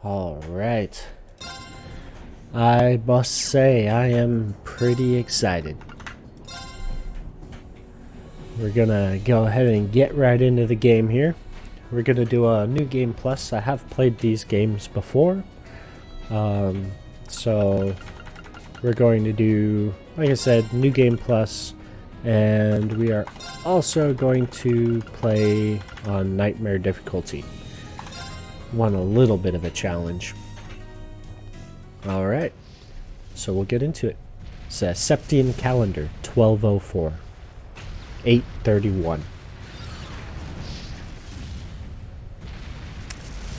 Alright. I must say, I am pretty excited. We're gonna go ahead and get right into the game here. We're gonna do a new game plus. I have played these games before. So we're going to do, like I said, new game plus. And we are also going to play on nightmare difficulty. Want a little bit of a challenge. Alright, so we'll get into it. It's a Septian calendar, 1204, 831.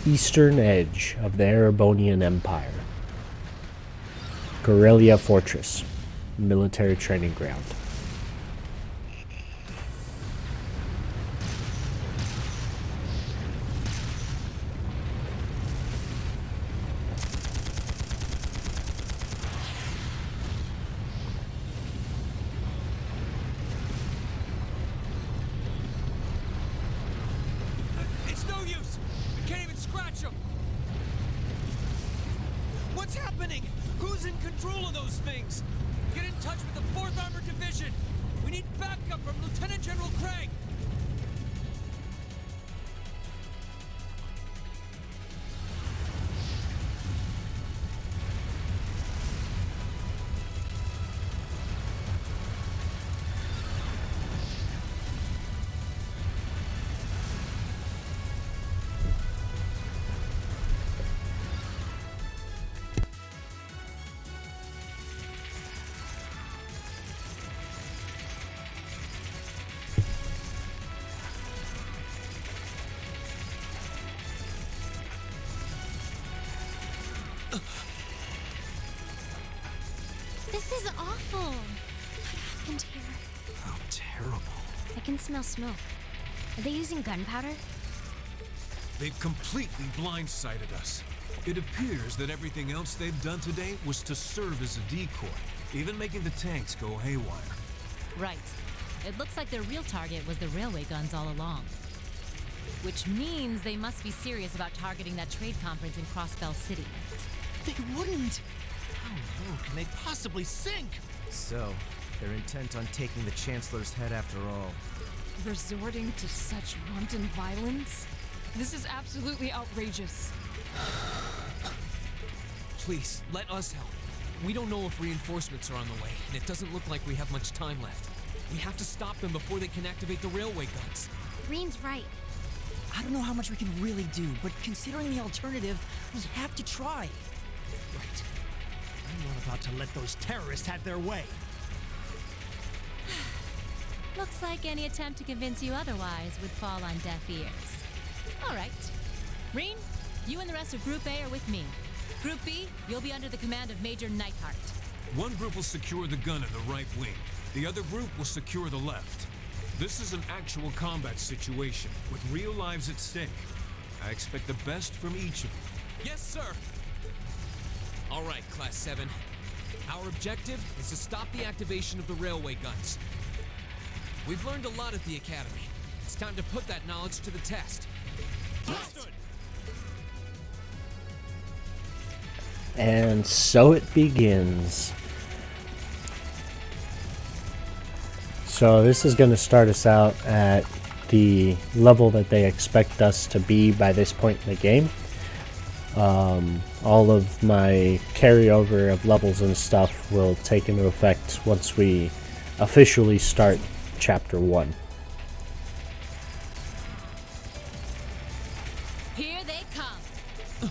Eastern edge of the Erebonian Empire. Guerrilla Fortress, military training ground. What's happening? Who's in control of those things? Get in touch with the 4th Armored Division! We need backup from Lieutenant General Craig! This is awful. What happened here? How terrible. I can smell smoke. Are they using gunpowder? They've completely blindsided us. It appears that everything else they've done today was to serve as a decoy, even making the tanks go haywire. Right. It looks like their real target was the railway guns all along. Which means they must be serious about targeting that trade conference in Crossbell City. They wouldn't! How low can they possibly sink? So, they're intent on taking the Chancellor's head after all. Resorting to such wanton violence? This is absolutely outrageous. Please, let us help. We don't know if reinforcements are on the way, and it doesn't look like we have much time left. We have to stop them before they can activate the railway guns. Green's right. I don't know how much we can really do, but considering the alternative, we have to try. Right. I'm not about to let those terrorists have their way. Looks like any attempt to convince you otherwise would fall on deaf ears. All right. Reen, you and the rest of Group A are with me. Group B, you'll be under the command of Major Neidhart. One group will secure the gun in the right wing. The other group will secure the left. This is an actual combat situation, with real lives at stake. I expect the best from each of you. Yes, sir! All right, Class 7. Our objective is to stop the activation of the railway guns. We've learned a lot at the Academy. It's time to put that knowledge to the test. Understood! And so it begins. So this is going to start us out at the level that they expect us to be by this point in the game. All of my carryover of levels and stuff will take into effect once we officially start Chapter 1. Here they come.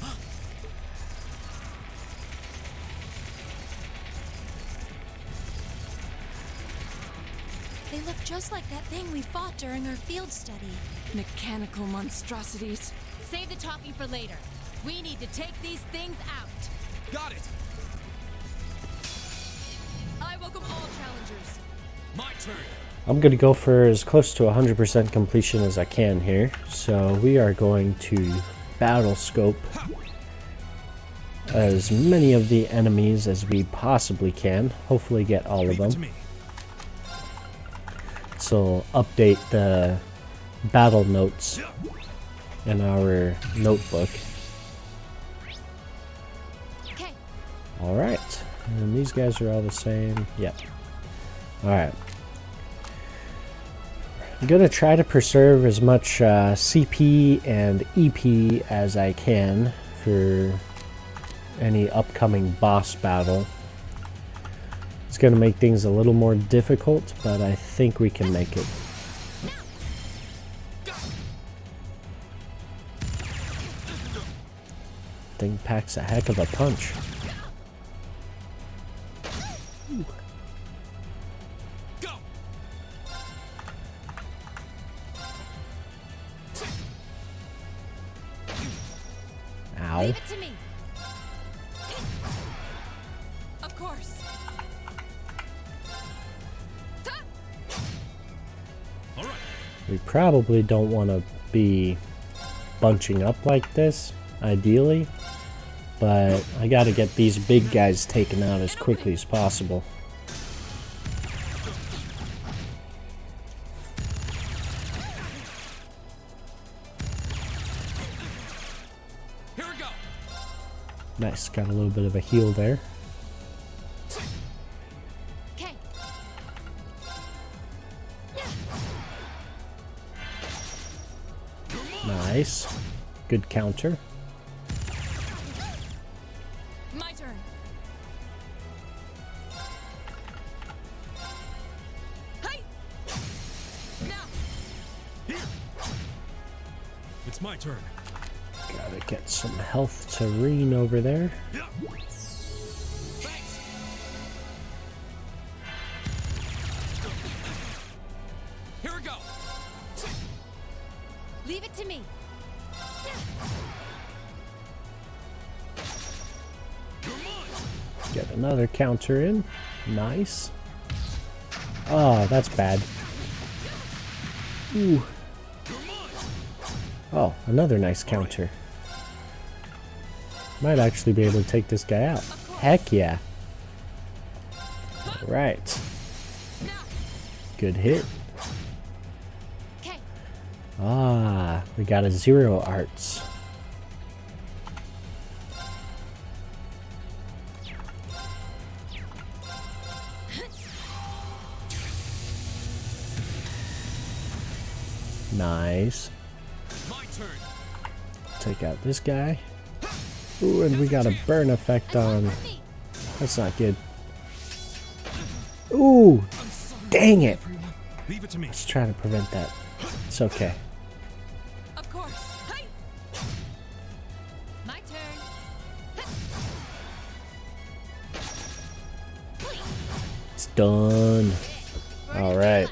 They look just like that thing we fought during our field study. Mechanical monstrosities. Save the talking for later. We need to take these things out. Got it! I welcome all challengers. My turn! I'm going to go for as close to 100% completion as I can here. So we are going to battle scope as many of the enemies as we possibly can. Hopefully get all of them. So update the battle notes in our notebook. Alright. And these guys are all the same. Yep. Alright. I'm gonna try to preserve as much CP and EP as I can for any upcoming boss battle. It's gonna make things a little more difficult, but I think we can make it. Thing packs a heck of a punch. Ow. Leave it to me. Of course. All right. We probably don't want to be bunching up like this, ideally. But I gotta get these big guys taken out as quickly as possible. Here we go. Nice, got a little bit of a heal there. Okay. Nice. Good counter. My turn. Hey! Now! It's my turn. Gotta get some health to Reen over there. Yeah. Thanks. Here we go. Leave it to me. Get another counter in. Nice. Oh, that's bad. Ooh. Oh, another nice counter. Might actually be able to take this guy out. Heck yeah. Alright. Good hit. Okay. Ah, we got a 0 arts. Nice. My turn. Take out this guy. Ooh, and we got a burn effect on. That's not good. Ooh, dang it. Leave it to me. Let's try to prevent that. It's okay. Of course. Hey! My turn. It's done. All right.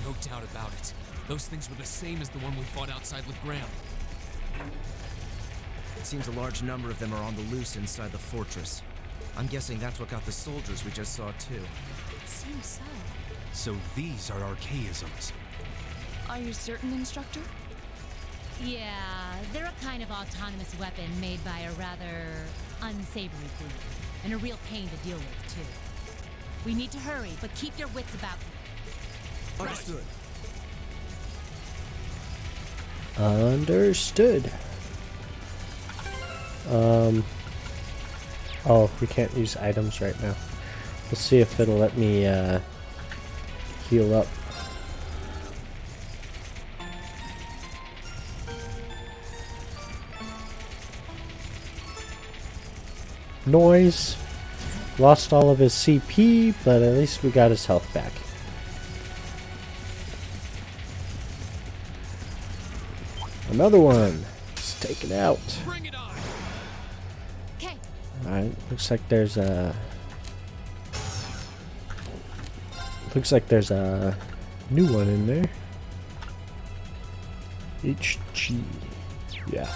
No doubt about it. Those things were the same as the one we fought outside with Graham. It seems a large number of them are on the loose inside the fortress. I'm guessing that's what got the soldiers we just saw too. Seems so. So these are archaisms. Are you certain, Instructor? Yeah, they're a kind of autonomous weapon made by a rather unsavory group. And a real pain to deal with, too. We need to hurry, but keep your wits about you. Understood. Understood. Oh, we can't use items right now. We'll see if it'll let me heal up. Noise. Lost all of his CP, but at least we got his health back. Another one. Let's take it out. Bring it on. Okay. Alright, looks like there's a... Looks like there's a new one in there. HG. Yeah.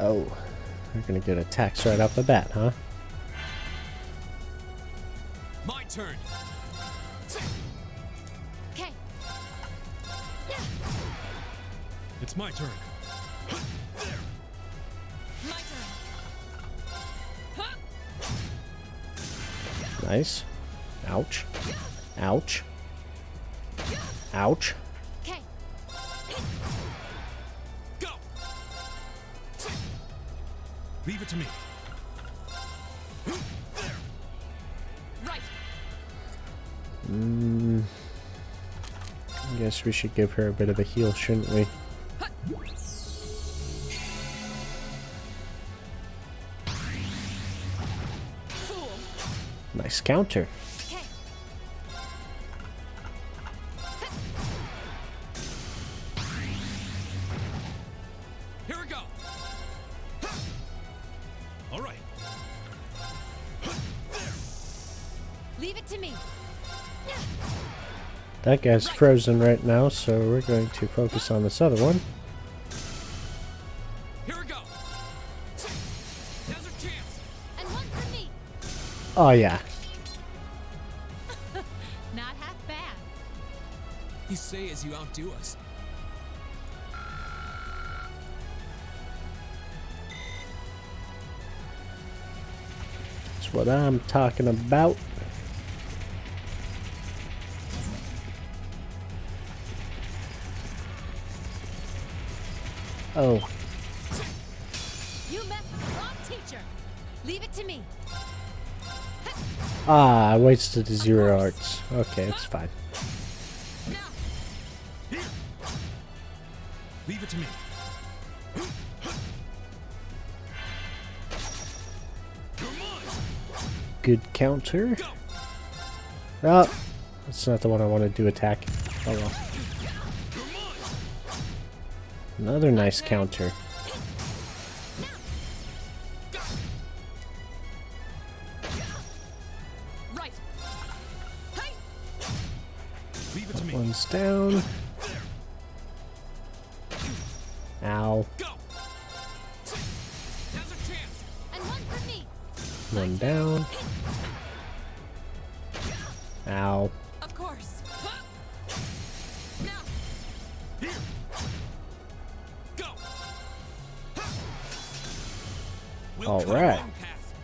Oh, we're gonna get attacks right off the bat, huh? My turn. Okay. It's my turn. My turn. Huh? Nice. Ouch. Ouch. Ouch. Okay. Go! Leave it to me. Right. I guess we should give her a bit of a heal, shouldn't we? Fool. Nice counter. Okay. Here we go. All right. Leave it to me. That guy's frozen right now, so we're going to focus on this other one. Here we go. Now's our chance. And one for me. Oh yeah. Not half bad. You say as you outdo us. That's what I'm talking about. Oh, You met the wrong teacher. Leave it to me. I wasted the 0 arts. Okay, it's fine. Now. Here. Leave it to me. You're mine. Good counter. Go. Oh, that's not the one I wanted to attack. Oh well. You're mine. Another nice counter. Right. Hey. Leave it to me. One's down. Ow. Go. Now's our chance. And one for me. One down. Ow. Of course. Now. Here. Go. We'll All cut our right. own path.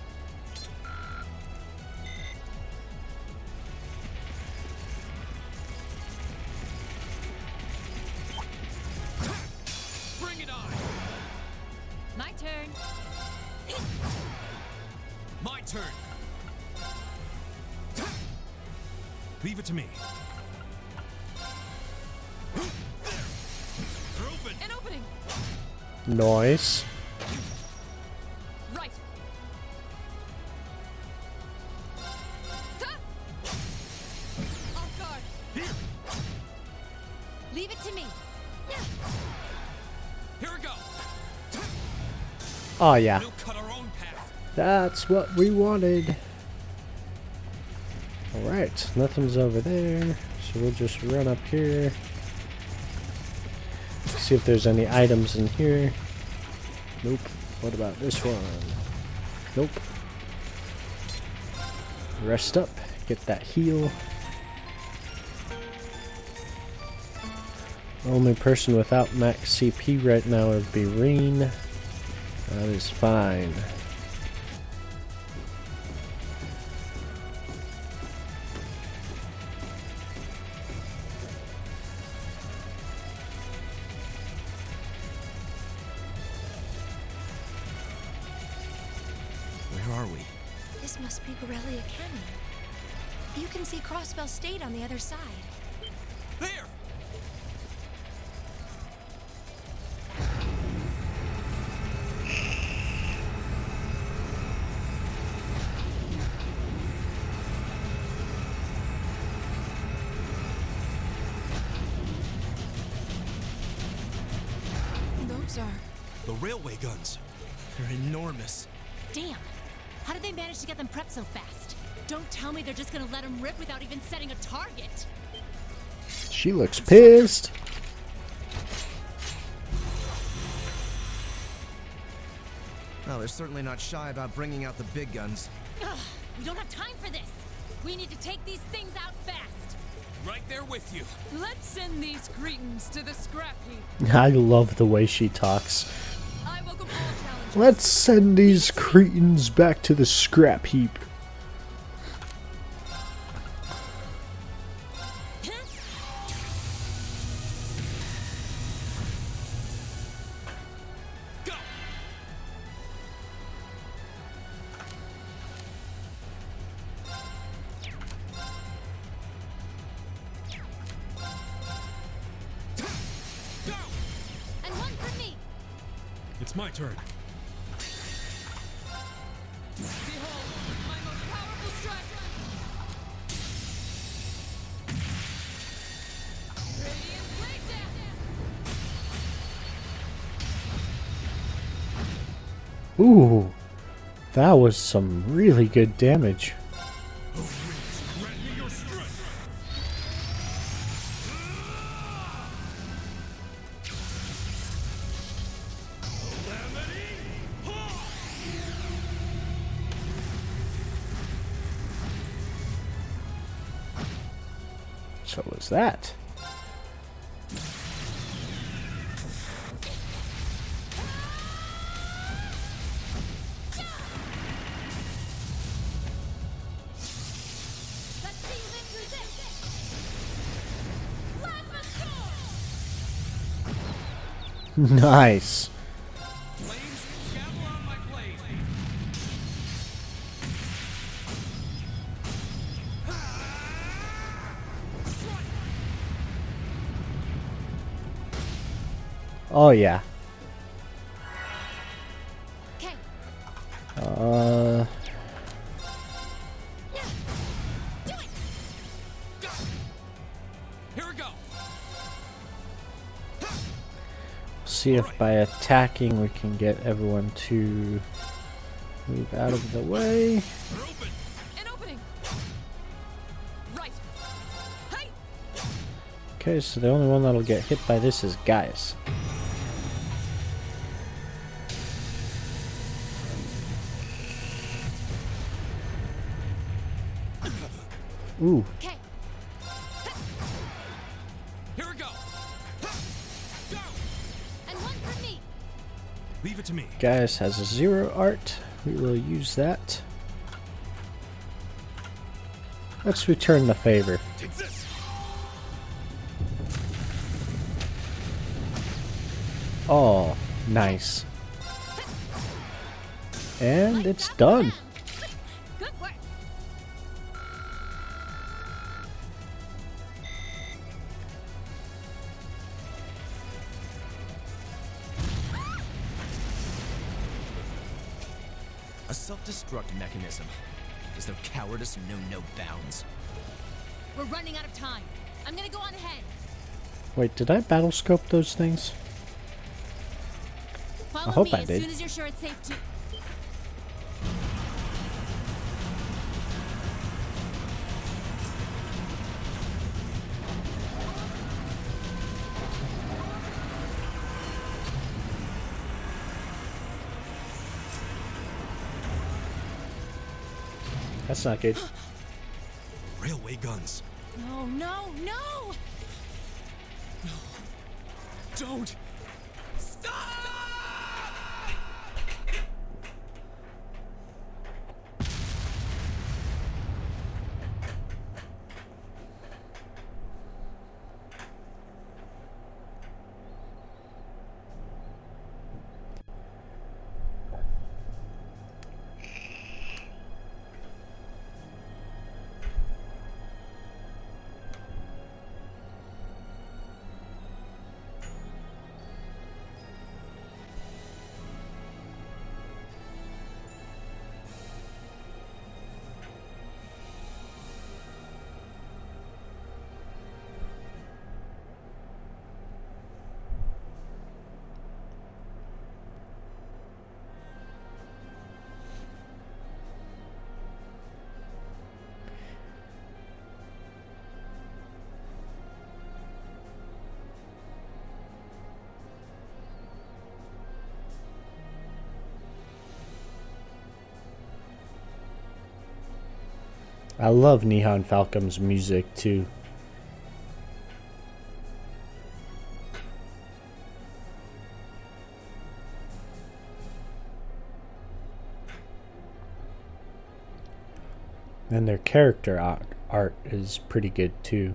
Bring it on. My turn. My turn. Leave it to me. They're open. An opening. Nice. Right. Off guard. Here. Leave it to me. Here we go. Oh yeah. We'll cut our own path. That's what we wanted. Alright, nothing's over there, so we'll just run up here. See if there's any items in here. Nope. What about this one? Nope. Rest up, get that heal. Only person without max CP right now would be Reen. That is fine. Where are we? This must be Gorellia Canyon. You can see Crossbell State on the other side. There. Those are... The railway guns. They're enormous. Damn. How did they manage to get them prepped so fast? Don't tell me they're just gonna let them rip without even setting a target. She looks pissed. Well, they're certainly not shy about bringing out the big guns. Ugh, we don't have time for this. We need to take these things out fast. Right there with you. Let's send these cretins to the scrap heap. I love the way she talks. I welcome all challenges. Let's send these cretins back to the scrap heap. It's my turn. Behold, my most powerful strike! Radiant blade dance! Ooh, that was some really good damage. Grant me your strength. So was that. Let's see you live through this! Plasma storm! Nice. Flames, gather on my blade. Oh yeah. Okay, do it! Here we go. See if by attacking we can get everyone to move out of the way. They're open. An opening! Right! Hey! Okay, so the only one that'll get hit by this is Gaius. Ooh, Okay, Here we go. Go. and one for me! Leave it to me. Gaius has a 0 art. We will use that. Let's return the favor. Take this. Oh, nice. And it's done. Good work! A self-destruct mechanism. Is their cowardice know no bounds? We're running out of time. I'm gonna go on ahead. Wait, did I battle scope those things? Follow hope me I as did. soon as you're sure it's safe to. That's not good. Railway guns. No, no, no! Don't. I love Nihon Falcom's music too. And their character art is pretty good too.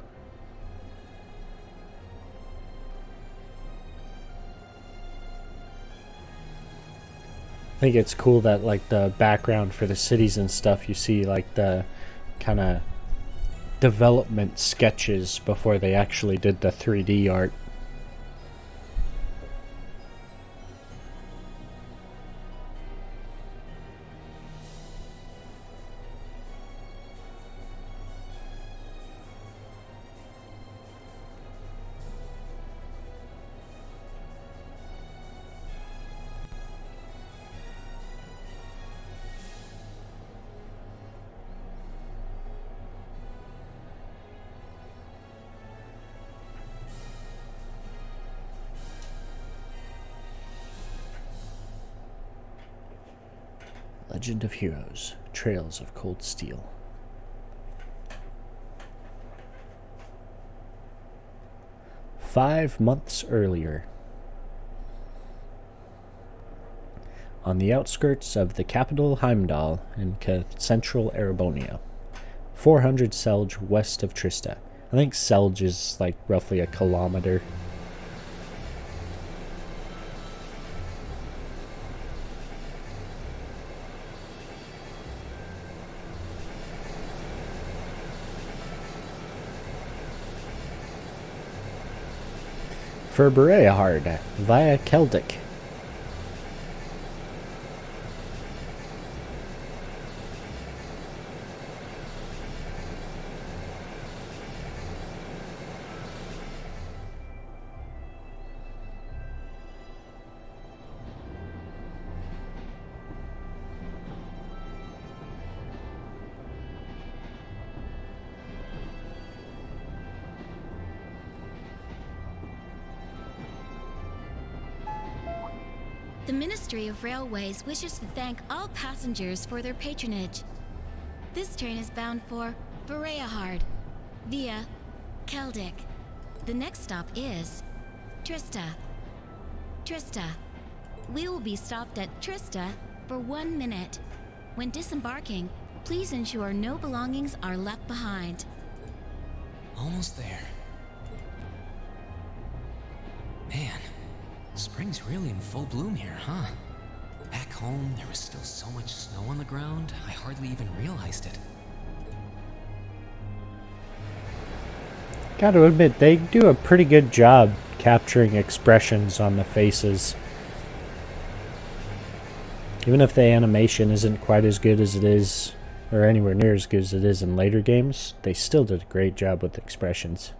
I think it's cool that like the background for the cities and stuff, you see like the kind of development sketches before they actually did the 3D art. Legend of Heroes, Trails of Cold Steel. "5 months earlier. On the outskirts of the capital Heimdall in central Erebonia, 400 Selge west of Trista." I think Selge is like roughly a kilometer. For Bereahard via Celtic. The Ministry of Railways wishes to thank all passengers for their patronage. This train is bound for Bereahard via Celtic. The next stop is Trista. Trista. We will be stopped at Trista for 1 minute. When disembarking, please ensure no belongings are left behind. Almost there. Man, spring's really in full bloom here, huh? Back home, there was still so much snow on the ground, I hardly even realized it. Gotta admit, they do a pretty good job capturing expressions on the faces. Even if the animation isn't quite as good as it is, or anywhere near as good as it is in later games, they still did a great job with expressions.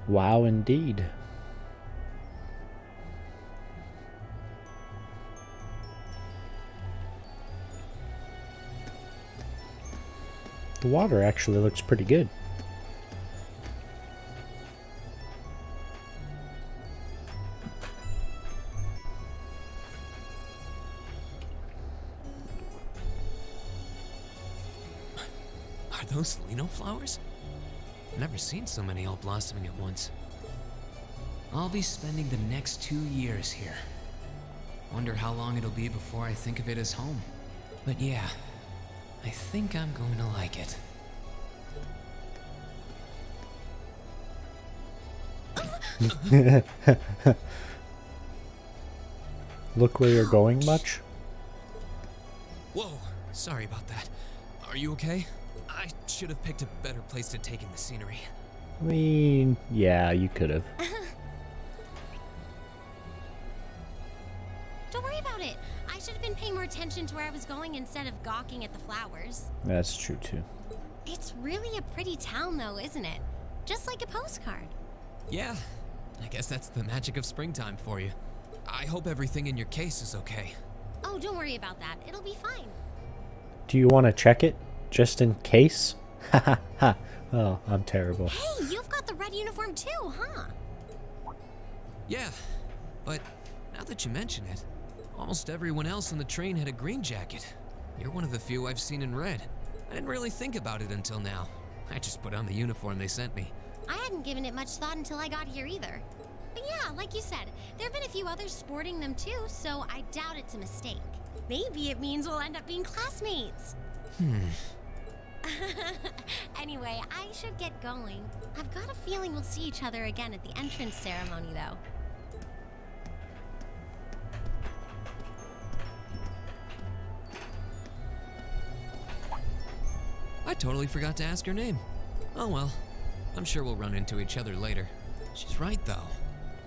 Wow, indeed. The water actually looks pretty good. Are those Lino flowers? Never seen so many all blossoming at once. I'll be spending the next 2 years here. Wonder how long it'll be before I think of it as home. But yeah, I think I'm going to like it. Look where you're going, much? Whoa, sorry about that. Are you okay? I should have picked a better place to take in the scenery. I mean, yeah, you could have. Don't worry about it. I should have been paying more attention to where I was going instead of gawking at the flowers. That's true, too. It's really a pretty town, though, isn't it? Just like a postcard. Yeah, I guess that's the magic of springtime for you. I hope everything in your case is okay. Oh, don't worry about that. It'll be fine. Do you want to check it? Just in case? Ha ha ha. Oh, I'm terrible. Hey, you've got the red uniform too, huh? Yeah, but now that you mention it, almost everyone else on the train had a green jacket. You're one of the few I've seen in red. I didn't really think about it until now. I just put on the uniform they sent me. I hadn't given it much thought until I got here either. But yeah, like you said, there have been a few others sporting them too, so I doubt it's a mistake. Maybe it means we'll end up being classmates. Anyway, I should get going. I've got a feeling we'll see each other again at the entrance ceremony, though. I totally forgot to ask her name. Oh well, I'm sure we'll run into each other later. She's right, though.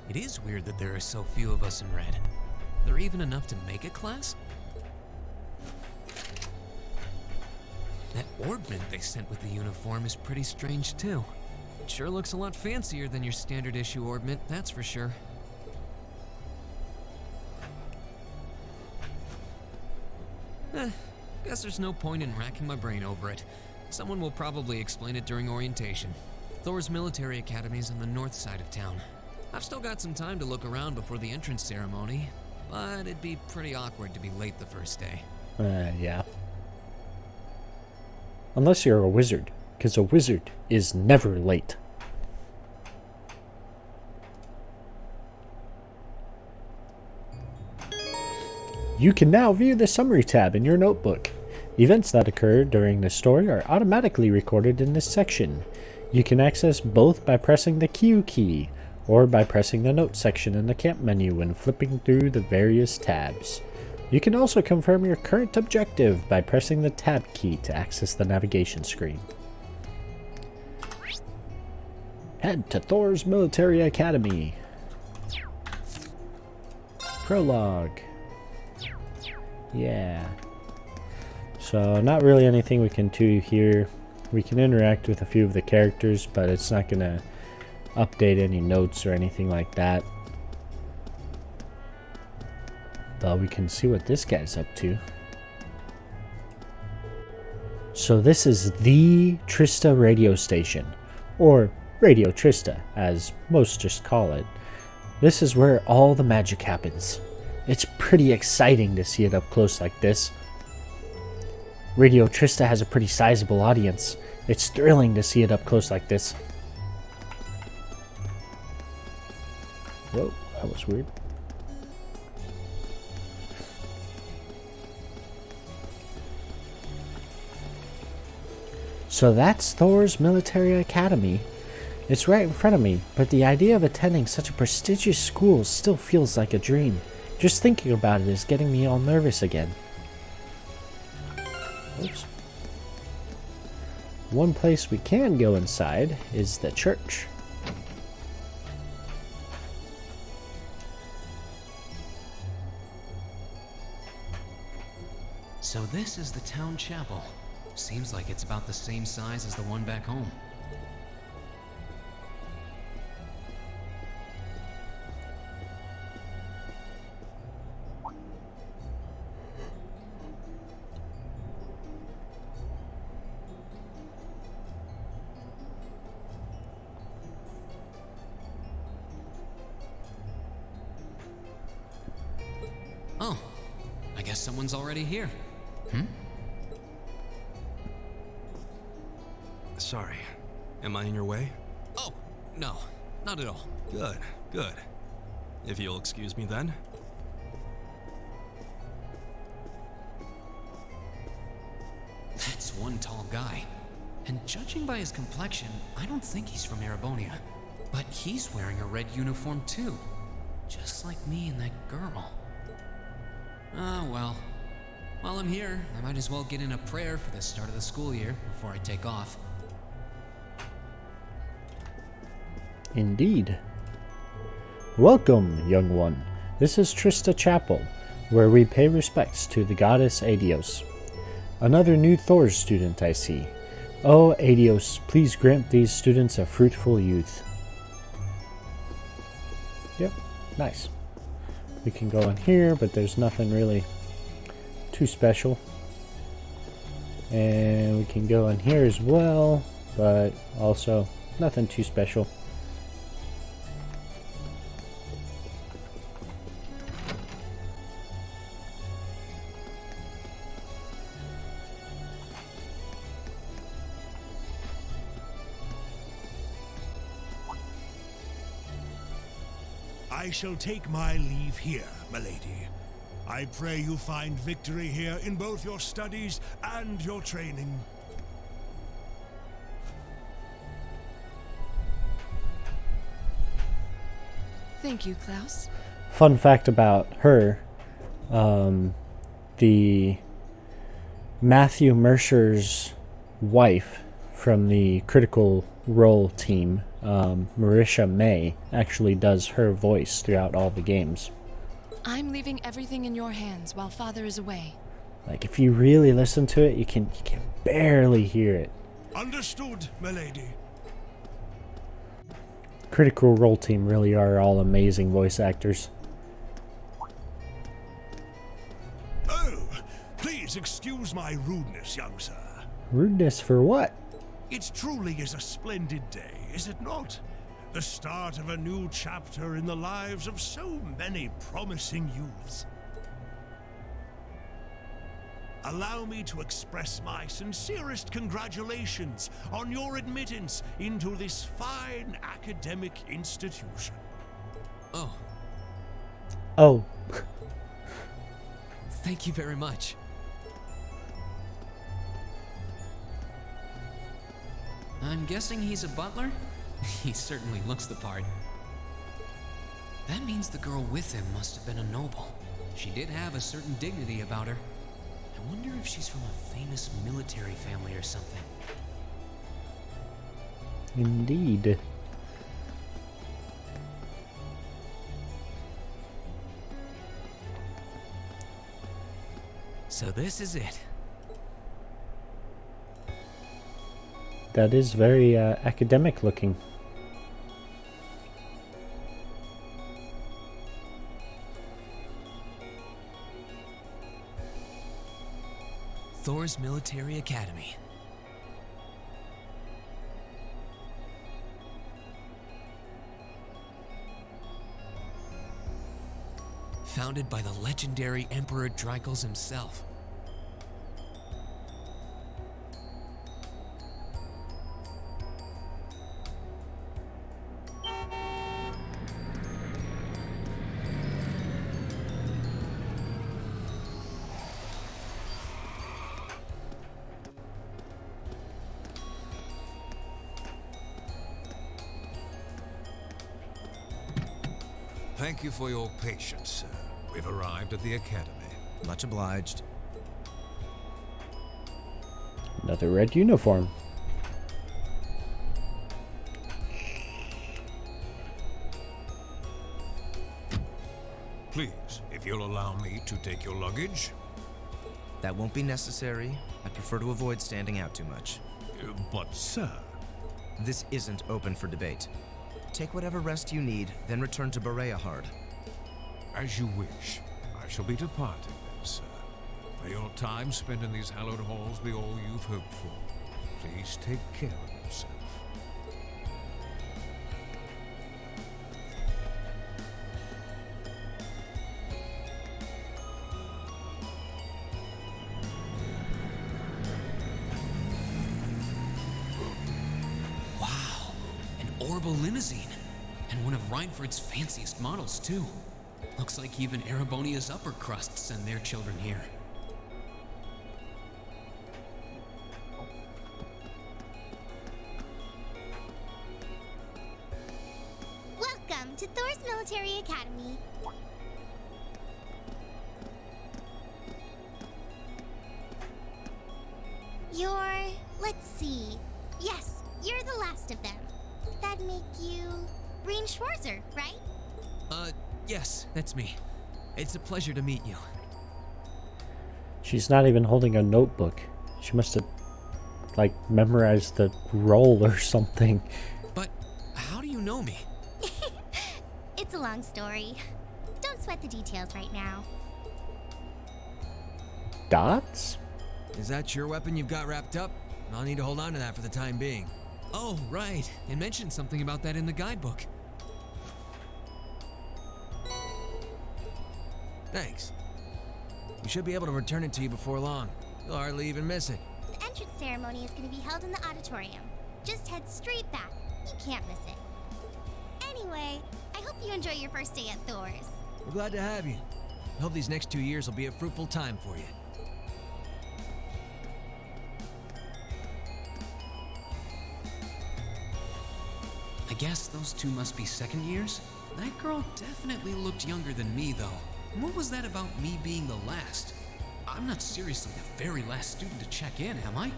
It is weird that there are so few of us in red. Are there even enough to make a class? That ornament they sent with the uniform is pretty strange, too. It sure looks a lot fancier than your standard issue ornament, that's for sure. Guess there's no point in racking my brain over it. Someone will probably explain it during orientation. Thor's military academy is on the north side of town. I've still got some time to look around before the entrance ceremony, but it'd be pretty awkward to be late the first day. Yeah. Unless you're a wizard, because a wizard is never late. You can now view the summary tab in your notebook. Events that occur during the story are automatically recorded in this section. You can access both by pressing the Q key, or by pressing the Notes section in the camp menu when flipping through the various tabs. You can also confirm your current objective by pressing the Tab key to access the navigation screen. Head to Thor's Military Academy. Prologue. Yeah. So not really anything we can do here. We can interact with a few of the characters, but it's not going to update any notes or anything like that. But we can see what this guy's up to. So this is the Trista radio station, or Radio Trista, as most just call it. This is where all the magic happens. It's pretty exciting to see it up close like this. Radio Trista has a pretty sizable audience. It's thrilling to see it up close like this. Whoa, that was weird. So that's Thor's Military Academy. It's right in front of me, but the idea of attending such a prestigious school still feels like a dream. Just thinking about it is getting me all nervous again. Oops. One place we can go inside is the church. So this is the town chapel. Seems like it's about the same size as the one back home. Oh, I guess someone's already here. Sorry. Am I in your way? Oh, no, not at all. Good, good. If you'll excuse me then. That's one tall guy. And judging by his complexion, I don't think he's from Erebonia. But he's wearing a red uniform too. Just like me and that girl. Ah, well. While I'm here, I might as well get in a prayer for the start of the school year before I take off. Indeed. Welcome, young one. This is Trista Chapel, where we pay respects to the goddess Adios. Another new Thor student, I see. Oh, Adios, please grant these students a fruitful youth. Yep, nice. We can go in here, but there's nothing really too special. And we can go in here as well, but also nothing too special. I shall take my leave here, milady. I pray you find victory here in both your studies and your training. Thank you, Klaus. Fun fact about her, the Matthew Mercer's wife from the Critical Role team, Marisha May, actually does her voice throughout all the games. I'm leaving everything in your hands while Father is away. Like, if you really listen to it, you can barely hear it. Understood, milady. Critical Role team really are all amazing voice actors. Oh, please excuse my rudeness, young sir. Rudeness for what? It truly is a splendid day, is it not? The start of a new chapter in the lives of so many promising youths. Allow me to express my sincerest congratulations on your admittance into this fine academic institution. Oh, Oh, thank you very much. I'm guessing he's a butler? He certainly looks the part. That means the girl with him must have been a noble. She did have a certain dignity about her. I wonder if she's from a famous military family or something. indeed. So this is it. That is very academic looking. Thor's Military Academy. Founded by the legendary Emperor Dreikels himself. Thank you for your patience, sir. We've arrived at the academy. Much obliged. Another red uniform. Please, if you'll allow me to take your luggage. That won't be necessary. I prefer to avoid standing out too much. But, sir... This isn't open for debate. Take whatever rest you need, then return to Bereahard. As you wish. I shall be departing then, sir. May your time spent in these hallowed halls be all you've hoped for. Please take care of yourself. Wow, an Orbital limousine. And one of Reinford's fanciest models, too. Looks like even Erebonia's upper crust send their children here. Welcome to Thor's Military Academy. Let's see. Yes, you're the last of them. That'd make you... Reen Schwarzer, right? Yes, that's me. It's a pleasure to meet you. She's not even holding a notebook. She must have, like, memorized the role or something. But how do you know me? It's a long story. Don't sweat the details right now. Dots? Is that your weapon you've got wrapped up? I'll need to hold on to that for the time being. Oh, right. It mentioned something about that in the guidebook. Thanks. We should be able to return it to you before long. You'll hardly even miss it. The entrance ceremony is going to be held in the auditorium. Just head straight back. You can't miss it. Anyway, I hope you enjoy your first day at Thor's. We're glad to have you. I hope these next 2 years will be a fruitful time for you. I guess those two must be second years? That girl definitely looked younger than me, though. What was that about me being the last? I'm not seriously the very last student to check in, am I?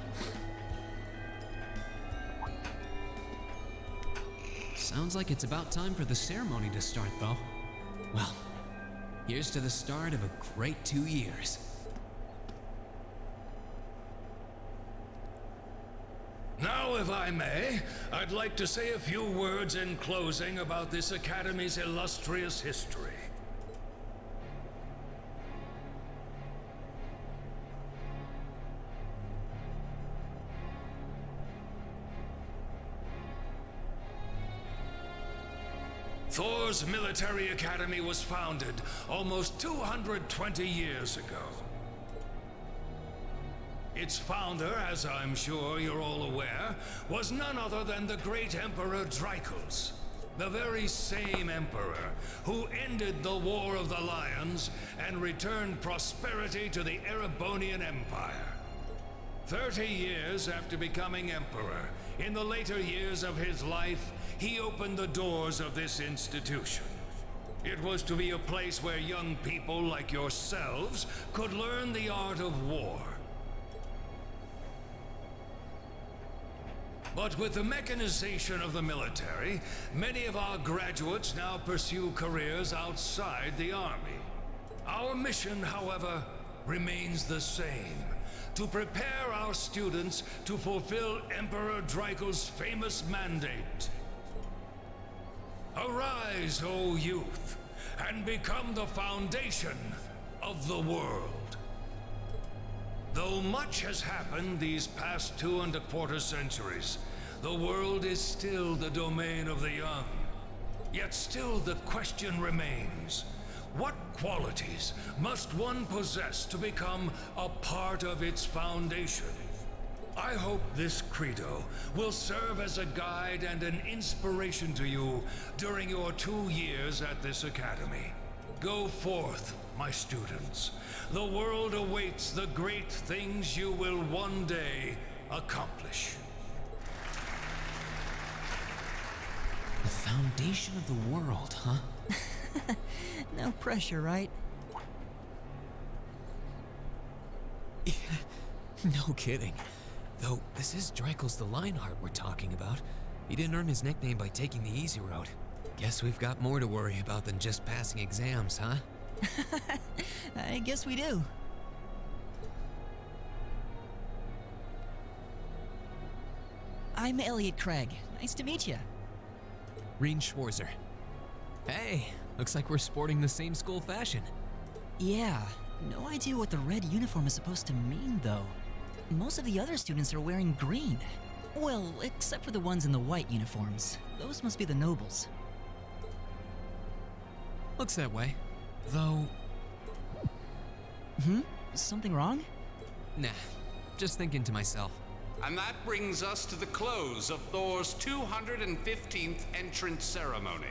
Sounds like it's about time for the ceremony to start, though. Well, here's to the start of a great 2 years. Now, if I may, I'd like to say a few words in closing about this Academy's illustrious history. Thor's military academy was founded almost 220 years ago. Its founder, as I'm sure you're all aware, was none other than the great Emperor Drykos, the very same emperor who ended the War of the Lions and returned prosperity to the Erebonian Empire. 30 years after becoming emperor, in the later years of his life, he opened the doors of this institution. It was to be a place where young people like yourselves could learn the art of war. But with the mechanization of the military, many of our graduates now pursue careers outside the army. Our mission, however, remains the same: to prepare our students to fulfill Emperor Drykos' famous mandate. Arise, O youth, and become the foundation of the world. Though much has happened these past 2¼ centuries, the world is still the domain of the young. Yet still the question remains: what qualities must one possess to become a part of its foundation? I hope this credo will serve as a guide and an inspiration to you during your 2 years at this academy. Go forth, my students. The world awaits the great things you will one day accomplish. The foundation of the world, huh? No pressure, right? No kidding. Though, this is Drykos the Lionheart we're talking about. He didn't earn his nickname by taking the easy road. Guess we've got more to worry about than just passing exams, huh? I guess we do. I'm Elliot Craig. Nice to meet you. Reen Schwarzer. Hey, looks like we're sporting the same school fashion. Yeah, no idea what the red uniform is supposed to mean, though. Most of the other students are wearing green. Well, except for the ones in the white uniforms. Those must be the nobles. Looks that way. Though... Something wrong? Nah, just thinking to myself. And that brings us to the close of Thor's 215th entrance ceremony.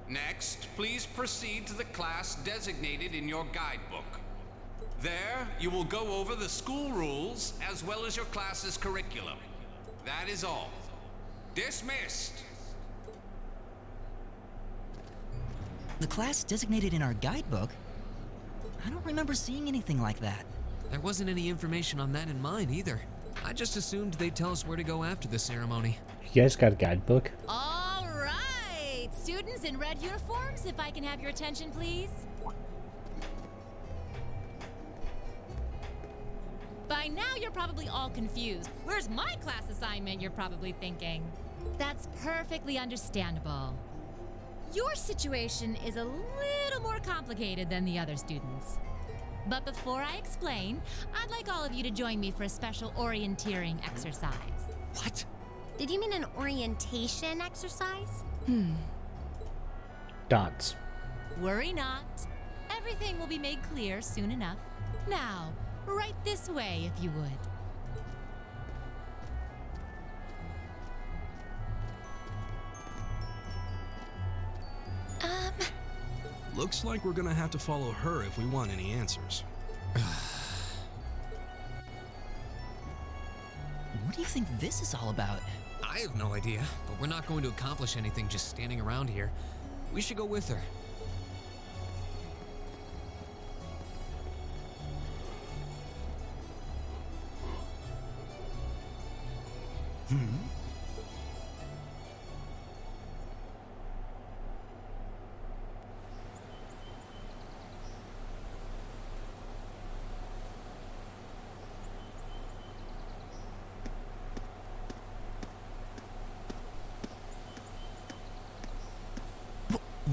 Next, please proceed to the class designated in your guidebook. There, you will go over the school rules as well as your class's curriculum. That is all. Dismissed! The class designated in our guidebook? I don't remember seeing anything like that. There wasn't any information on that in mine either. I just assumed they'd tell us where to go after the ceremony. You guys got a guidebook? All right! Students in red uniforms, if I can have your attention, please. By now, you're probably all confused. Where's my class assignment, you're probably thinking. That's perfectly understandable. Your situation is a little more complicated than the other students. But before I explain, I'd like all of you to join me for a special orienteering exercise. What? Did you mean an orientation exercise? Dots. Worry not. Everything will be made clear soon enough. Now, right this way, if you would. Looks like we're gonna have to follow her if we want any answers. What do you think this is all about? I have no idea, but we're not going to accomplish anything just standing around here. We should go with her.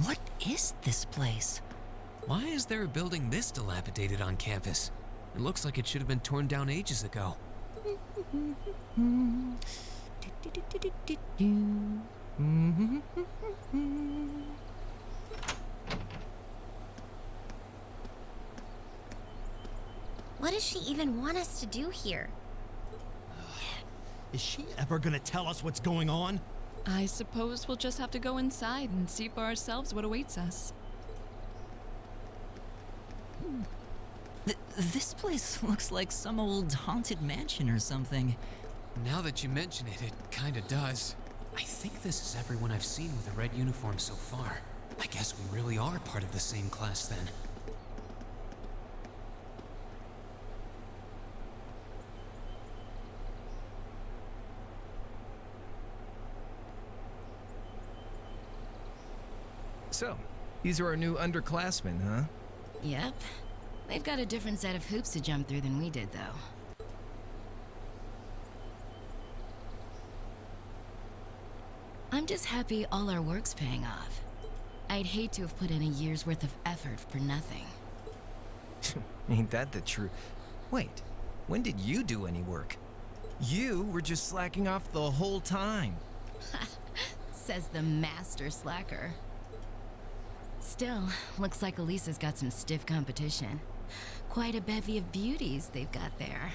What is this place? Why is there a building this dilapidated on campus? It looks like it should have been torn down ages ago. What does she even want us to do here? Is she ever gonna tell us what's going on? I suppose we'll just have to go inside and see for ourselves what awaits us. This place looks like some old haunted mansion or something. Now that you mention it, it kinda does. I think this is everyone I've seen with a red uniform so far. I guess we really are part of the same class then. So, these are our new underclassmen, huh? Yep. They've got a different set of hoops to jump through than we did, though. I'm just happy all our work's paying off. I'd hate to have put in a year's worth of effort for nothing. Ain't that the truth? Wait, when did you do any work? You were just slacking off the whole time. Says the master slacker. Still, looks like Elisa's got some stiff competition. Quite a bevy of beauties they've got there.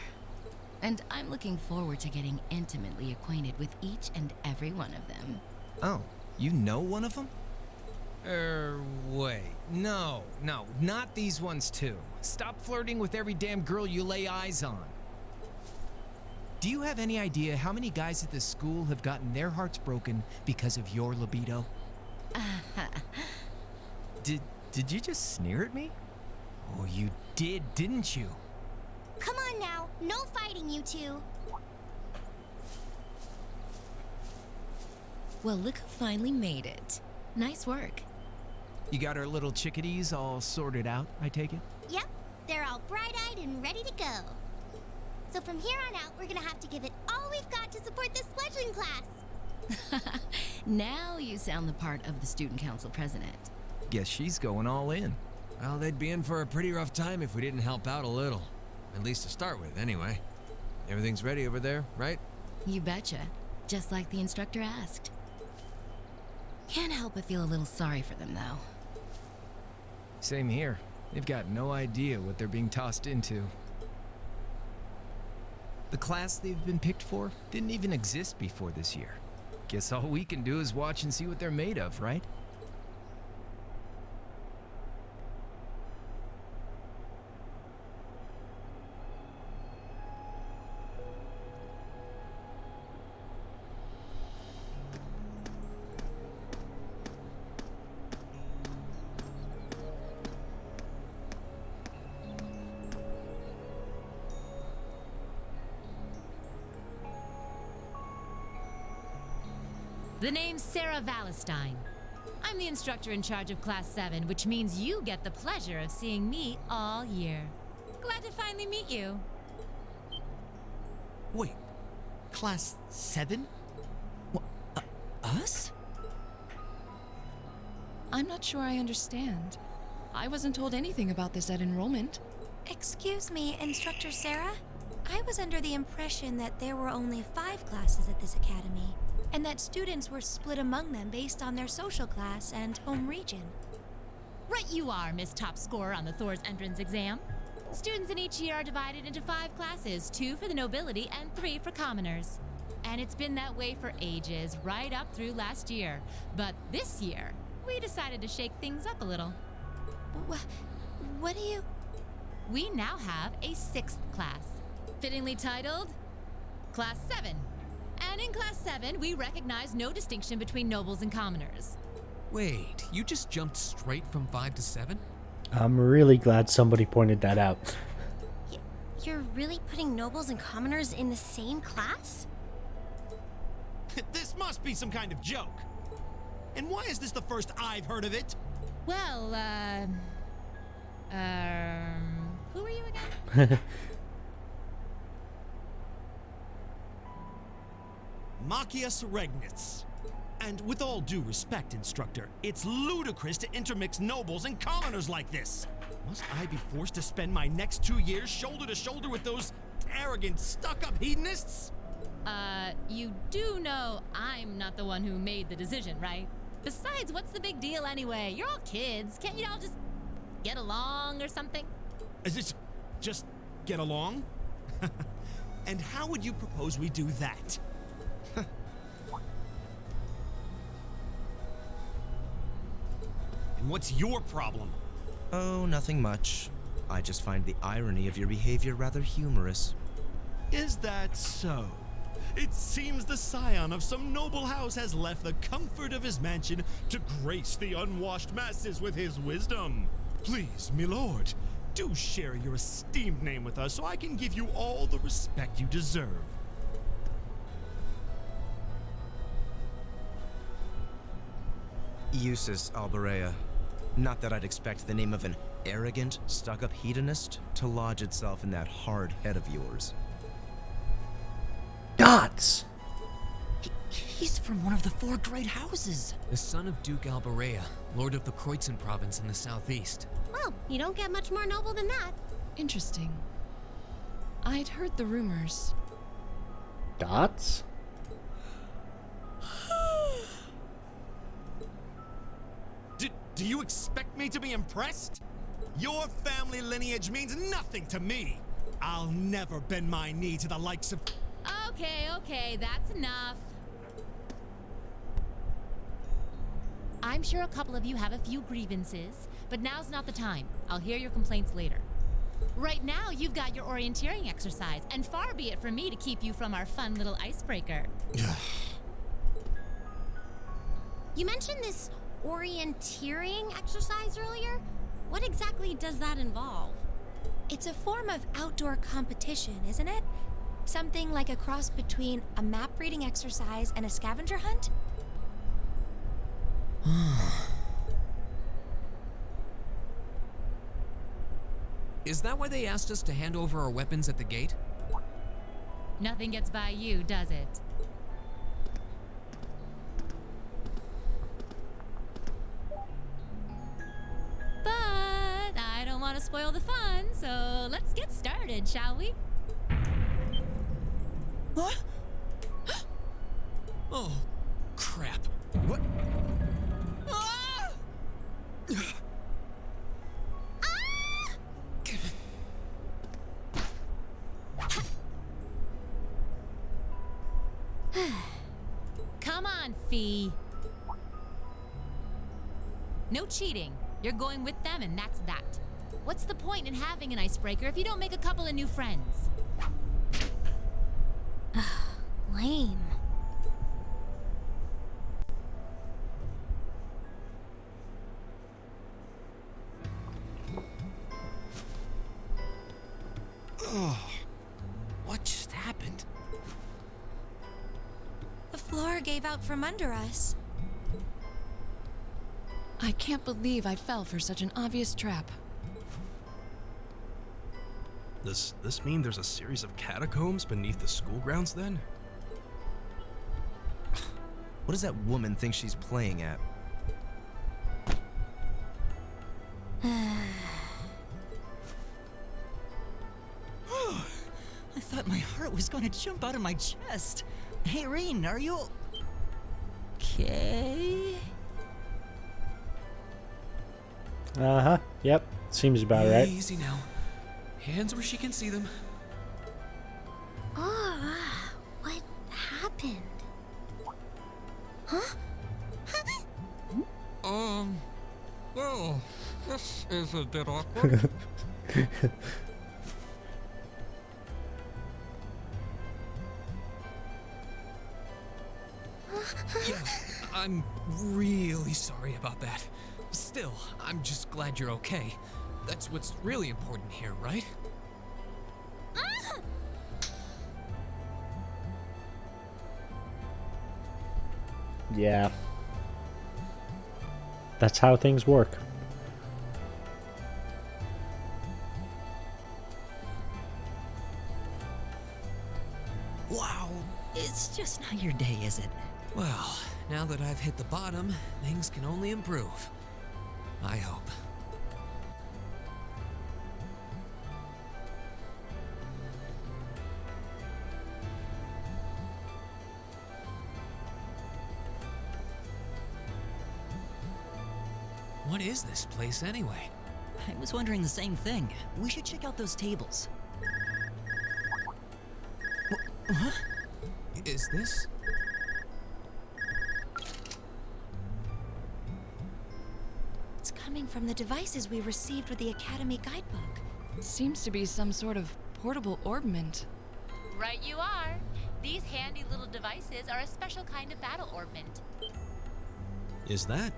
And I'm looking forward to getting intimately acquainted with each and every one of them. Oh, you know one of them? Wait. No, not these ones too. Stop flirting with every damn girl you lay eyes on. Do you have any idea how many guys at this school have gotten their hearts broken because of your libido? Did you just sneer at me? Oh, you did, didn't you? Come on now, no fighting, you two. Well, look who finally made it. Nice work. You got our little chickadees all sorted out, I take it? Yep, they're all bright-eyed and ready to go. So from here on out, we're gonna have to give it all we've got to support this fledgling class. Now you sound the part of the student council president. Guess she's going all in. Well, they'd be in for a pretty rough time if we didn't help out a little. At least to start with, anyway. Everything's ready over there, right? You betcha. Just like the instructor asked. Can't help but feel a little sorry for them, though. Same here. They've got no idea what they're being tossed into. The class they've been picked for didn't even exist before this year. Guess all we can do is watch and see what they're made of, right? The name's Sarah Valestine. I'm the instructor in charge of Class 7, which means you get the pleasure of seeing me all year. Glad to finally meet you. Wait, Class 7? Us? I'm not sure I understand. I wasn't told anything about this at enrollment. Excuse me, Instructor Sarah? I was under the impression that there were only 5 classes at this academy, and that students were split among them based on their social class and home region. Right you are, Miss Top Scorer on the Thor's entrance exam. Students in each year are divided into 5 classes, 2 for the nobility and 3 for commoners. And it's been that way for ages, right up through last year. But this year, we decided to shake things up a little. What do you... We now have a 6th class, fittingly titled Class 7. And in Class 7, we recognize no distinction between nobles and commoners. Wait, you just jumped straight from 5 to 7? I'm really glad somebody pointed that out. You're really putting nobles and commoners in the same class? This must be some kind of joke. And why is this the first I've heard of it? Well, who are you again? Machias Regnitz. And with all due respect, instructor, it's ludicrous to intermix nobles and commoners like this. Must I be forced to spend my next 2 years shoulder to shoulder with those arrogant, stuck-up hedonists? You do know I'm not the one who made the decision, right? Besides, what's the big deal anyway? You're all kids. Can't you all just get along or something? Is it just get along? And how would you propose we do that? And what's your problem? Oh, nothing much. I just find the irony of your behavior rather humorous. Is that so? It seems the scion of some noble house has left the comfort of his mansion to grace the unwashed masses with his wisdom. Please, milord, do share your esteemed name with us so I can give you all the respect you deserve. Eustace Alberea. Not that I'd expect the name of an arrogant, stuck-up hedonist to lodge itself in that hard head of yours. Dots! He's from one of the 4 great houses. The son of Duke Alberea, lord of the Kreutzen province in the southeast. Well, you don't get much more noble than that. Interesting. I'd heard the rumors. Dots? Do you expect me to be impressed? Your family lineage means nothing to me. I'll never bend my knee to the likes of... Okay, that's enough. I'm sure a couple of you have a few grievances, but now's not the time. I'll hear your complaints later. Right now, you've got your orienteering exercise, and far be it from me to keep you from our fun little icebreaker. You mentioned this orienteering exercise earlier. What exactly does that involve? It's a form of outdoor competition, isn't it? Something like a cross between a map reading exercise and a scavenger hunt? Is that why they asked us to hand over our weapons at the gate? Nothing gets by you, does it? But I don't want to spoil the fun, so let's get started, shall we? What? Oh, crap. What? Ah! Come on, Fee. No cheating. You're going with them, and that's that. What's the point in having an icebreaker if you don't make a couple of new friends? Lame. What just happened? The floor gave out from under us. I can't believe I fell for such an obvious trap. Does this mean there's a series of catacombs beneath the school grounds then? What does that woman think she's playing at? I thought my heart was going to jump out of my chest. Hey, Reen, are you... okay? Uh-huh. Yep. Seems about right. Easy now. Hands where she can see them. What happened? Huh? Well, this is a bit awkward. Yeah, I'm really sorry about that. Still, I'm just glad you're okay. That's what's really important here, right? Yeah. That's how things work. Wow, it's just not your day, is it? Well, now that I've hit the bottom, things can only improve. I hope. What is this place anyway? I was wondering the same thing. We should check out those tables. Huh? Is this? It's coming from the devices we received with the Academy guidebook. Seems to be some sort of portable orbment. Right you are. These handy little devices are a special kind of battle orbment. Is that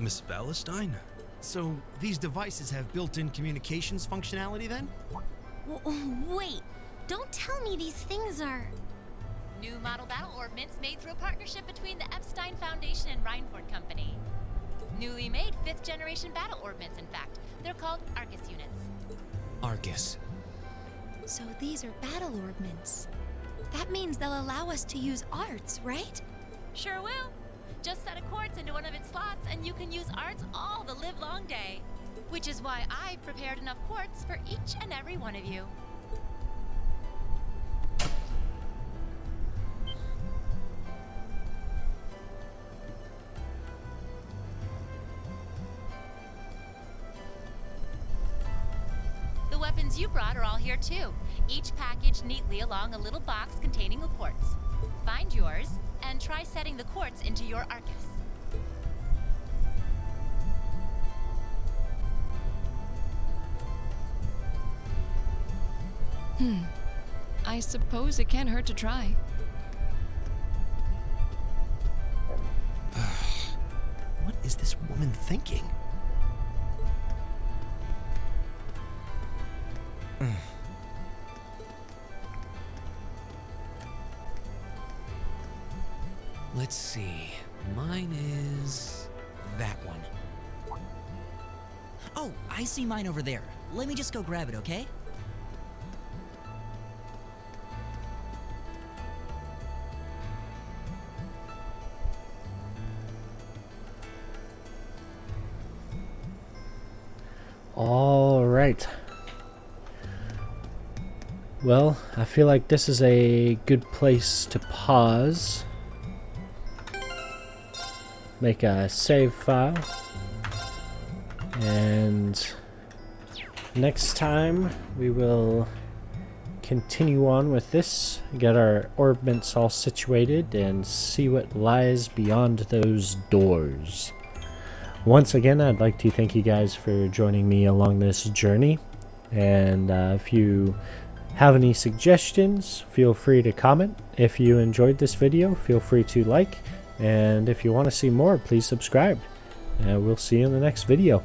Miss Valentine? So, these devices have built-in communications functionality then? Wait, don't tell me these things are... New model battle orbments made through a partnership between the Epstein Foundation and Reinford Company. Newly made 5th generation battle orbments, in fact. They're called Arcus units. Arcus. So these are battle orbments. That means they'll allow us to use arts, right? Sure will. Just set a quartz into one of its slots and you can use arts all the livelong day. Which is why I've prepared enough quartz for each and every one of you. The weapons you brought are all here too, each packaged neatly along a little box containing a quartz. Find yours, and try setting the quartz into your Arcus. I suppose it can't hurt to try. What is this woman thinking? Let's see. Mine is that one. Oh, I see mine over there. Let me just go grab it, okay? All right. Well, I feel like this is a good place to pause. Make a save file. And next time we will continue on with this, get our orbments all situated, and see what lies beyond those doors. Once again, I'd like to thank you guys for joining me along this journey. And if you have any suggestions, feel free to comment. If you enjoyed this video, feel free to like. And if you want to see more, please subscribe. And we'll see you in the next video.